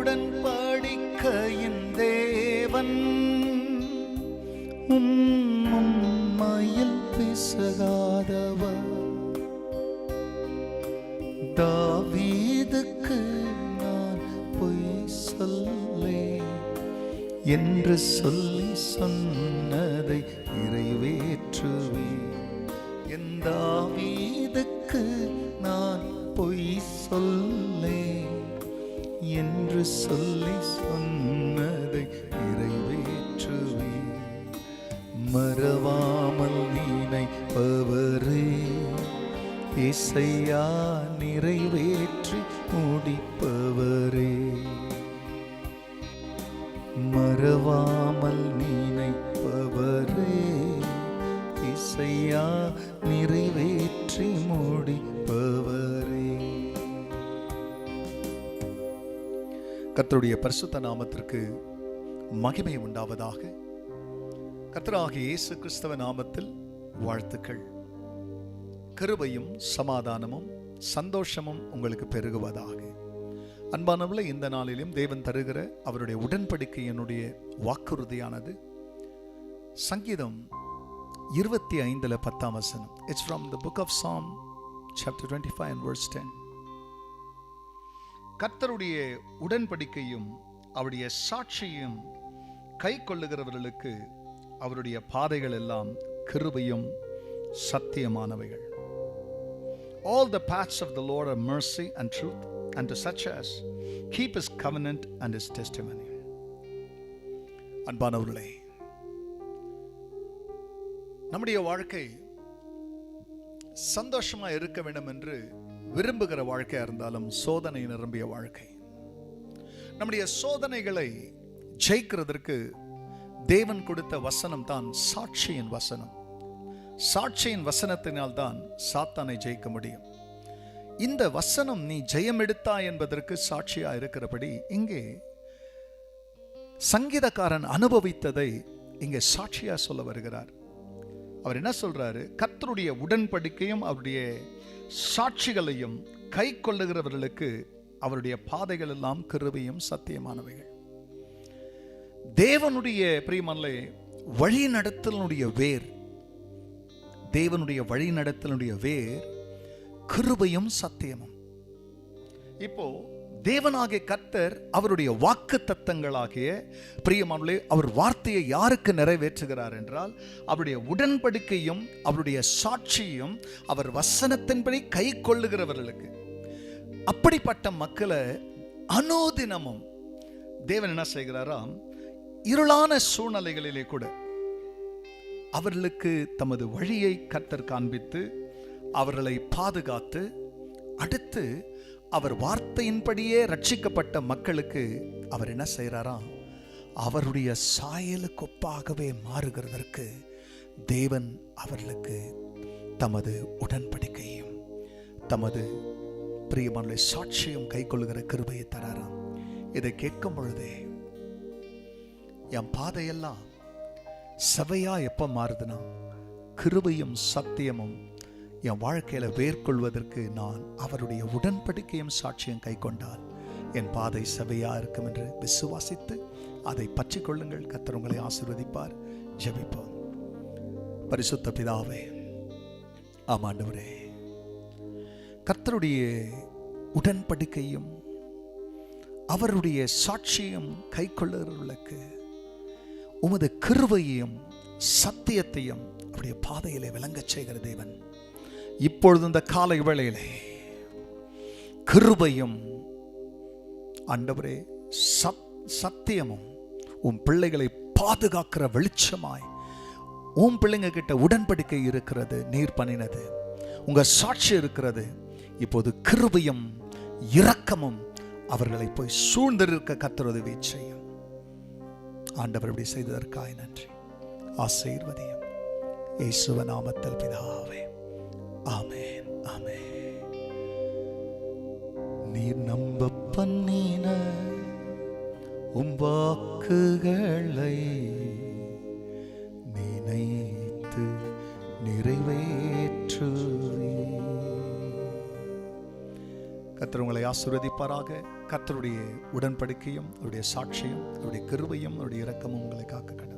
உடன்படிக்கையின் தேவன் உம்மையில் பிசகாதவர். தாவீதுக்கு நான் பொய் சொல்லேன் என்று சொல்லி சொன்னதை நிறைவேற்றுவேன். என் தாவீதுக்கு நான் பொய் சொல்லேன் என்று சொல்லி சொன்னதை நிறைவேற்றுவேன். மறவாமல் நினைப்பவரே இசையா நிறைவேற்றி முடிப்பவரே. மறவாமல் நினைப்பவரே இசையா நிறைவேற்றி முடிப்பவரே. கர்த்தருடைய பரிசுத்த நாமத்திற்கு மகிமை உண்டாவதாக. கர்த்தராகிய இயேசு கிறிஸ்துவ நாமத்தில் வாழ்த்துக்கள். கிருபையும் சமாதானமும் சந்தோஷமும் உங்களுக்கு பெருகுவதாக. அன்பானவர்களே, இந்த நாளிலும் தேவன் தருகிற அவருடைய உடன்படிக்கையினுடைய வாக்குறுதியானது சங்கீதம் 25:10. It's from the book of Psalm chapter 25 and verse 10. கர்த்தருடைய உடன்படிக்கையும் அவருடைய சாட்சியும் கை கொள்ளுகிறவர்களுக்கு அவருடைய பாதைகள் எல்லாம் கிருபையும் சத்தியமானவைகள். All the paths of the Lord are mercy and truth unto such as keep his covenant and his testimony. அன்பானவர்களே, நம்முடைய வாழ்க்கை சந்தோஷமா இருக்க வேண்டும் என்று விரும்புகிற வாழ்க்கையா இருந்தாலும் சோதனை நிரம்பிய வாழ்க்கை. நம்முடைய சோதனைகளை ஜெயிக்கிறதற்கு தேவன் கொடுத்த வசனம் தான் சாட்சியின் வசனம். சாட்சியின் வசனத்தினால் தான் சாத்தானை ஜெயிக்க முடியும். இந்த வசனம் நீ ஜெயம் எடுத்தாய் என்பதற்கு சாட்சியா இருக்கிறபடி இங்கே சங்கீதக்காரன் அனுபவித்ததை இங்கே சாட்சியா சொல்ல வருகிறார். அவர் என்ன சொல்றாரு? கர்த்தருடைய உடன்படிக்கையும் அவருடைய சாட்சிகளையும் கை கொள்ளுகிறவர்களுக்கு அவருடைய பாதைகள் எல்லாம் கிருபையும் சத்தியமானவைகள். தேவனுடைய பிரியமல்லே வழி நடத்தலுடைய வேர், தேவனுடைய வழி நடத்தலுடைய வேர் கிருபையும் சத்தியமும். இப்போ தேவனாகிய கர்த்தர் அவருடைய வாக்கு தத்தங்களாகிய பிரியமானவர்களே அவர் வார்த்தையை யாருக்கு நிறைவேற்றுகிறார் என்றால் அவருடைய உடன்படிக்கையும் அவருடைய சாட்சியும் அவர் வசனத்தின்படி கை கொள்ளுகிறவர்களுக்கு. அப்படிப்பட்ட மக்களை அனுதினமும் தேவன் என்ன செய்கிறாராம்? இருளான சூழ்நிலைகளிலே கூட அவர்களுக்கு தமது வழியை கர்த்தர் காண்பித்து அவர்களை பாதுகாத்து, அடுத்து அவர் வார்த்தையின்படியே ரட்சிக்கப்பட்ட மக்களுக்கு அவர் என்ன செய்கிறாராம்? அவருடைய சாயலுக்கு ஒப்பாகவே மாறுகிறதற்கு தேவன் அவர்களுக்கு தமது உடன்படிக்கையும் தமது பிரியமான சாட்சியும் கை கொள்ளுகிற கிருபையை தராராம். இதை கேட்கும் பொழுதே என் பாதையெல்லாம் சபையா எப்ப மாறுதுன்னா கிருபையும் சத்தியமும் என் வாழ்க்கையில வேர்கொள்வதற்கு நான் அவருடைய உடன்படிக்கையும் சாட்சியம் கை கொண்டால் என் பாதை சபையா இருக்கும் என்று விசுவாசித்து அதை பற்றி கொள்ளுங்கள். கர்த்தர் உங்களை ஆசீர்வதிப்பார். ஜெபிப்போம். பரிசுத்த பிதாவே, ஆமாண்டவரே, கர்த்தருடைய உடன்படிக்கையும் அவருடைய சாட்சியும் கை கொள்ளுகிறவர்களுக்கு உமது கிருபையையும் சத்தியத்தையும் அவருடைய பாதையிலே விளங்கச் செய்கிற தேவன், இப்பொழுது இந்த காலை வேளையிலே கிருபையும் ஆண்டவரே சத்தியமும் உன் பிள்ளைகளை பாதுகாக்கிற வெளிச்சமாய் உன் பிள்ளைங்க கிட்ட உடன்படிக்கை இருக்கிறது, நீர் பண்ணினது, உங்க சாட்சி இருக்கிறது. இப்போது கிருபையும் இரக்கமும் அவர்களை போய் சூழ்ந்திருக்க கர்த்தர் உதவி செய்யும். ஆண்டவர் இப்படி செய்ததற்காக நன்றி. ஆசீர்வதியும் இயேசுவ நாமத்தில் பிதாவே, ஆமென், ஆமென். நீர் நம்ப பண்ணின உம் வாக்குகளை நினைத்து நிறைவேற்றுவே. கர்த்தர் உங்களை ஆசீர்வதிப்பாராக. கர்த்தருடைய உடன்படிக்கையும் அவருடைய சாட்சியும் அவருடைய கிருபையும் அவருடைய இரக்கமும் உங்களை காக்க கடவுள்.